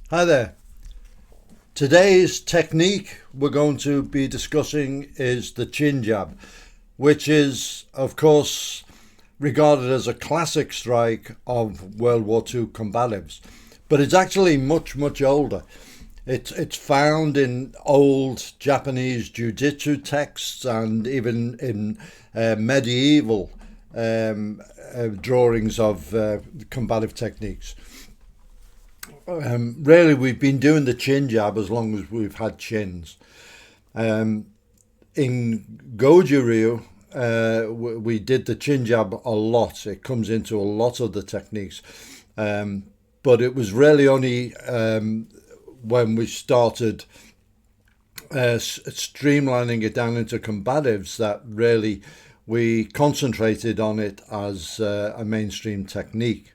Hi there. Today's technique we're going to be discussing is the Chinjab, which is, of course, regarded as a classic strike of World War II combatives. But it's actually much, much older. It's found in old Japanese jiu-jitsu texts and even in medieval drawings of combative techniques. Really, we've been doing the chin jab as long as we've had chins. In Goju Ryu, we did the chin jab a lot. It comes into a lot of the techniques. But it was really only when we started streamlining it down into combatives that really we concentrated on it as a mainstream technique.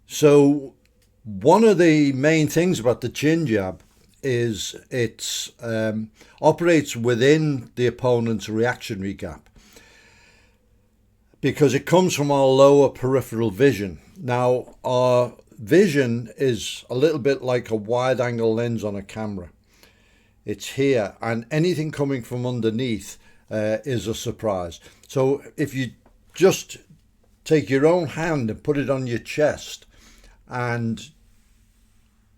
So one of the main things about the chin jab is it operates within the opponent's reactionary gap because it comes from our lower peripheral vision. Now, our vision is a little bit like a wide angle lens on a camera. It's here, and anything coming from underneath is a surprise. So if you just take your own hand and put it on your chest and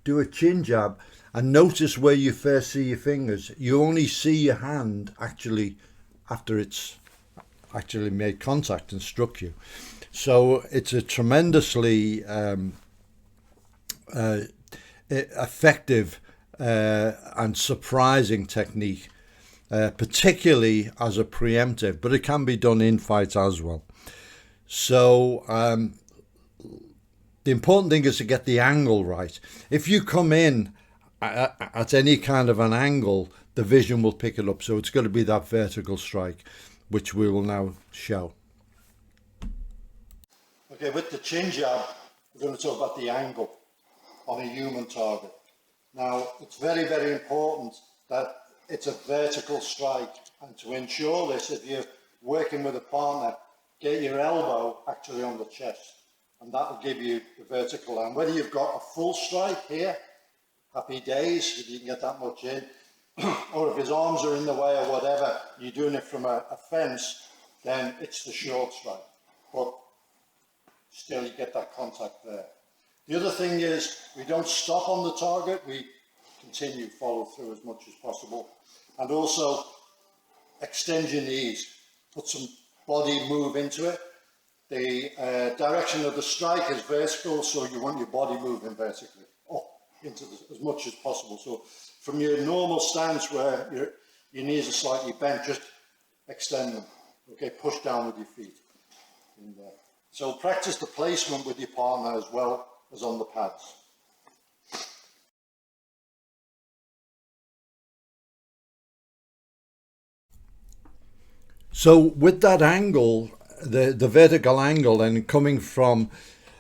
do a chin jab and notice where you first see your fingers, you only see your hand actually after it's actually made contact and struck you. So it's a tremendously effective and surprising technique, particularly as a preemptive, but it can be done in fight as well. So the important thing is to get the angle right. If you come in at any kind of an angle, the vision will pick it up. So it's got to be that vertical strike, which we will now show. Okay, with the chin jab, we're going to talk about the angle on a human target. Now, it's very, very important that it's a vertical strike. And to ensure this, if you're working with a partner, get your elbow actually on the chest. And that will give you the vertical. And whether you've got a full strike here, happy days, if you can get that much in, or if his arms are in the way or whatever, you're doing it from a fence, then it's the short strike. But still you get that contact there. The other thing is we don't stop on the target, we continue follow through as much as possible. And also extend your knees, put some body move into it. The direction of the strike is vertical, so you want your body moving vertically up into as much as possible. So from your normal stance where your knees are slightly bent, just extend them. Okay, push down with your feet. In there. So practice the placement with your partner as well as on the pads. So with that angle, the vertical angle and coming from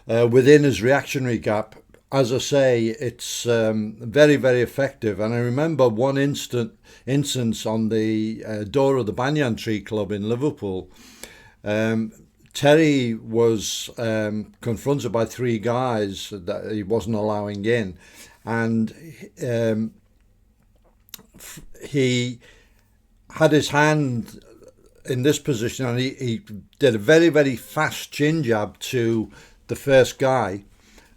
within his reactionary gap, as I say, it's very, very effective. And I remember one instance on the door of the Banyan Tree Club in Liverpool. Terry was confronted by three guys that he wasn't allowing in, and he had his hand in this position, and he did a very, very fast chin jab to the first guy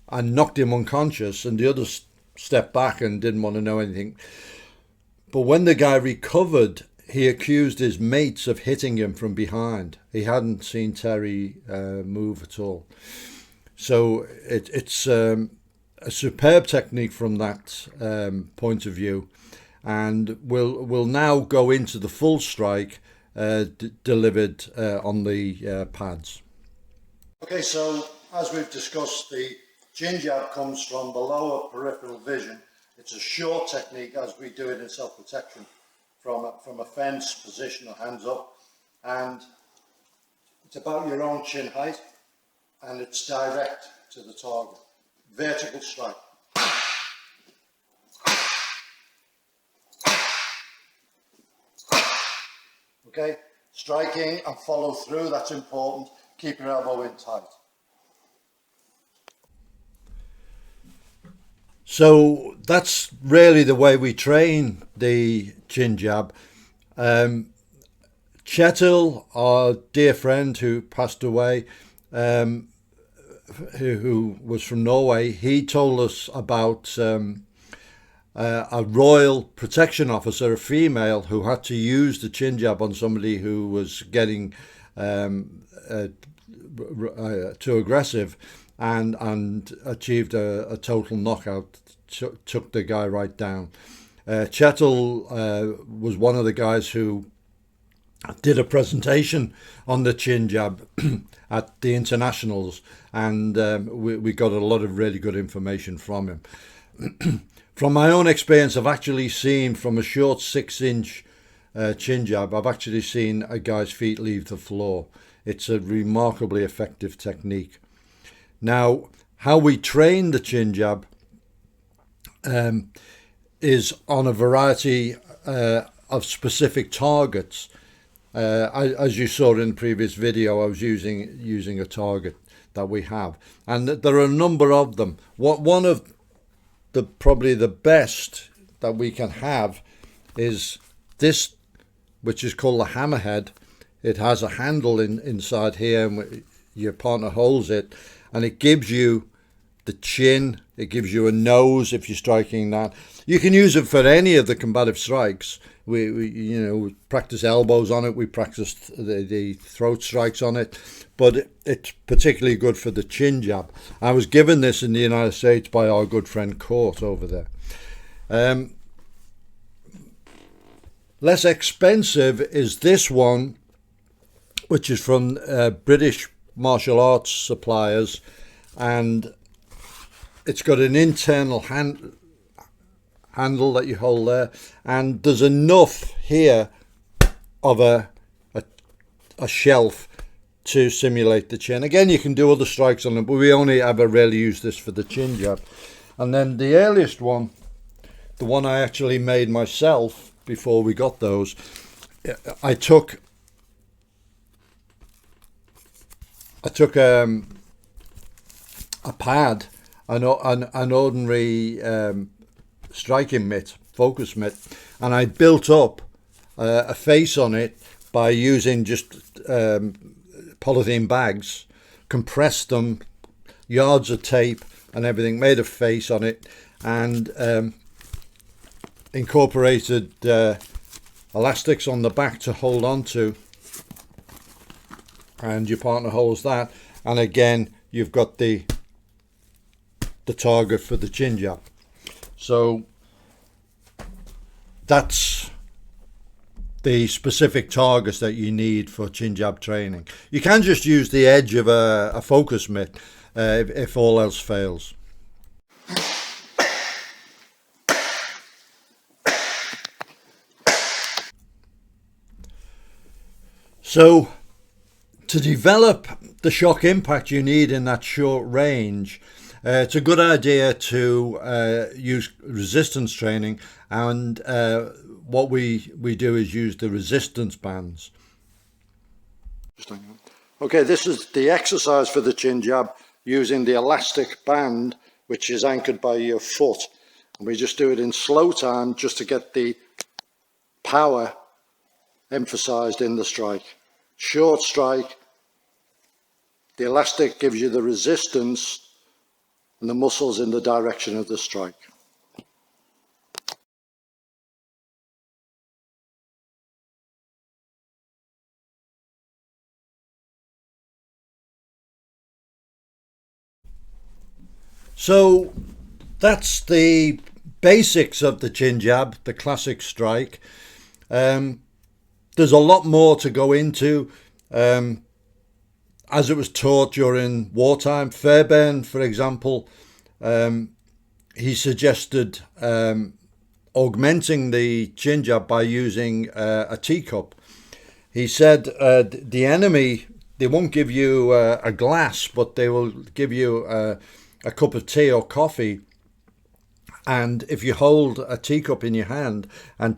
and knocked him unconscious, and the others stepped back and didn't want to know anything. But when the guy recovered, he accused his mates of hitting him from behind. He hadn't seen Terry move at all. So it's a superb technique from that point of view, and we'll now go into the full strike delivered on the pads. Okay, so as we've discussed, the chin jab comes from the lower peripheral vision. It's a short technique as we do it in self-protection from a fence position or hands up, and it's about your own chin height and it's direct to the target. Vertical strike. Okay, striking and follow through, that's important. Keep your elbow in tight. So that's really the way we train the Chinjab. Chetil, our dear friend who passed away, who was from Norway, he told us about a royal protection officer, a female, who had to use the Chinjab on somebody who was getting too aggressive, and achieved a total knockout, took the guy right down. Chetil was one of the guys who did a presentation on the Chinjab at the internationals, and we got a lot of really good information from him. From my own experience, I've actually seen, from a short 6-inch Chinjab, I've actually seen a guy's feet leave the floor. It's a remarkably effective technique. Now, how we train the Chinjab is on a variety of specific targets. As you saw in the previous video, I was using a target that we have, and there are a number of them. One of probably the best that we can have is this, which is called the hammerhead. It has a handle inside here, and your partner holds it, and it gives you the chin, it gives you a nose if you're striking that. You can use it for any of the combative strikes. We practice elbows on it, we practiced the throat strikes on it, but it's particularly good for the Chinjab. I was given this in the United States by our good friend Court over there. Less expensive is this one, which is from British martial arts suppliers, and it's got an internal handle that you hold there, and there's enough here of a shelf to simulate the chin. Again, you can do other strikes on it, but we only ever really use this for the Chinjab. And then the earliest one, the one I actually made myself before we got those, I took a pad, an ordinary striking mitt, focus mitt, and I built up a face on it by using just polythene bags, compressed them, yards of tape and everything, made a face on it, and incorporated elastics on the back to hold on to, and your partner holds that, and again you've got the target for the Chinjab. So that's the specific targets that you need for Chinjab training. You can just use the edge of a focus mitt if all else fails. So to develop the shock impact you need in that short range, it's a good idea to use resistance training, and what we do is use the resistance bands. Okay, this is the exercise for the Chinjab, using the elastic band which is anchored by your foot, and we just do it in slow time just to get the power emphasized in the strike. Short strike, the elastic gives you the resistance and the muscles in the direction of the strike. So that's the basics of the Chinjab, the classic strike. There's a lot more to go into. As it was taught during wartime, Fairbairn, for example, he suggested augmenting the Chinjab by using a teacup. He said the enemy, they won't give you a glass, but they will give you a cup of tea or coffee. And if you hold a teacup in your hand and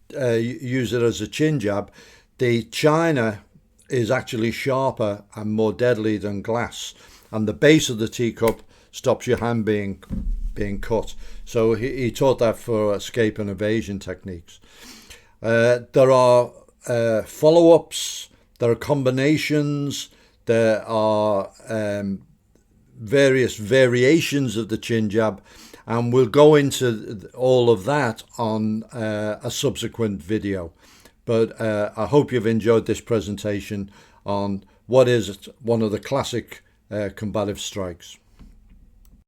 use it as a Chinjab, the china is actually sharper and more deadly than glass, and the base of the teacup stops your hand being being cut. So he taught that for escape and evasion techniques. There are follow-ups, there are combinations, there are various variations of the Chinjab, and we'll go into all of that on a subsequent video. But I hope you've enjoyed this presentation on what is one of the classic combative strikes.